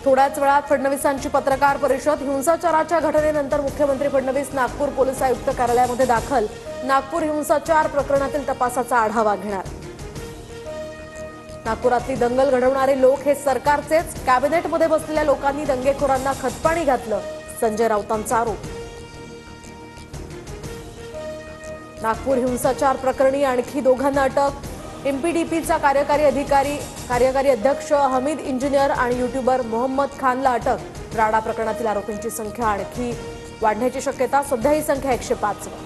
थोड्याच वेळात फडणवीसांची पत्रकार परिषद। हिंसाचाराच्या घटनेनंतर मुख्यमंत्री फडणवीस नागपूर पोलीस आयुक्त कार्यालयामध्ये दाखल। नागपूर हिंसाचार प्रकरणातील तपासाचा आढावा घेणार। नागपुरातली दंगल घडवणारे लोक हे सरकारचेच, कॅबिनेटमध्ये बसलेल्या लोकांनी दंगेखोरांना खतपाणी घातलं, संजय राऊतांचा आरोप। नागपूर हिंसाचार प्रकरणी आणखी दोघांना अटक। एमपीडीपीचा कार्यकारी अध्यक्ष हमीद इंजिनियर आणि यूट्यूबर मोहम्मद खानला अटक। राडा प्रकरणातील आरोपींची संख्या आणखी वाढण्याची शक्यता, सध्या ही संख्या 105 वर।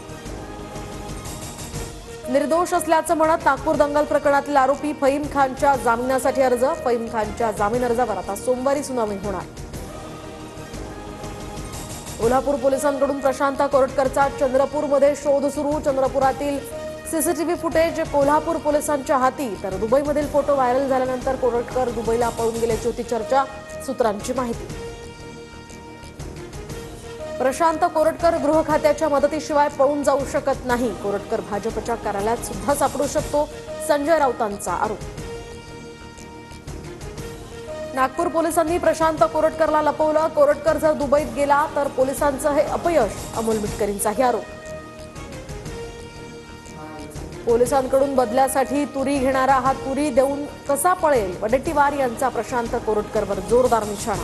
निर्दोष असल्याचं म्हणत नागपूर दंगल प्रकरणातील आरोपी फहीम खानच्या जामिनासाठी अर्ज। फहीम खानच्या जामीन अर्जावर आता सोमवारी सुनावणी होणार। कोल्हापूर पोलिसांकडून प्रशांत कोरटकरचा चंद्रपूरमध्ये शोध सुरू। चंद्रपुरातील सीसीटीव्ही फुटेज कोल्हापूर पोलिसांच्या हाती, तर दुबईमधील फोटो व्हायरल झाल्यानंतर कोरटकर दुबईला पळून गेल्याची होती चर्चा। सूत्रांची माहिती, प्रशांत कोरटकर गृह खात्याच्या मदतीशिवाय पळून जाऊ शकत नाही। कोरटकर भाजपच्या कार्यालयात सुद्धा सापडू शकतो, संजय राऊतांचा आरोप। नागपूर पोलिसांनी प्रशांत कोरटकरला लपवलं। कोरटकर जर दुबईत गेला तर पोलिसांचं हे अपयश, अमोल मिटकरींचाही आरोप। पोलिसांकडून बदल्यासाठी तुरी घेणारा हा तुरी देऊन कसा पळेल, वडेट्टीवार यांचा प्रशांत कोरटकरवर जोरदार निशाणा।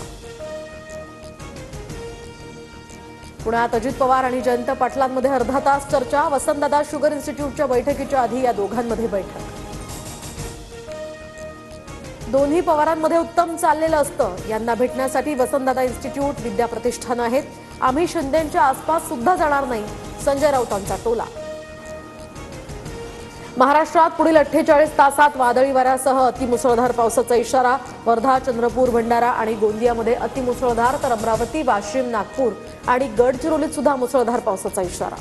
पुण्यात अजित पवार आणि जयंत पाटलांमध्ये अर्धा तास चर्चा। वसंतदादा शुगर इन्स्टिट्यूटच्या बैठकीच्या आधी या दोघांमध्ये बैठक। दोन्ही पवारांमध्ये उत्तम चाललेलं असतं। यांना भेटण्यासाठी वसंतदादा इन्स्टिट्यूट, विद्या प्रतिष्ठान आहेत। आम्ही शिंदेंच्या आसपास सुद्धा जाणार नाही, संजय राऊतांचा टोला। महाराष्ट्रात पुढील 48 तासात वादळी वाऱ्यासह अतिमुसळधार पावसाचा इशारा। वर्धा, चंद्रपूर, भंडारा आणि गोंदियामध्ये अतिमुसळधार, तर अमरावती, वाशिम, नागपूर आणि गडचिरोलीत सुद्धा मुसळधार पावसाचा इशारा।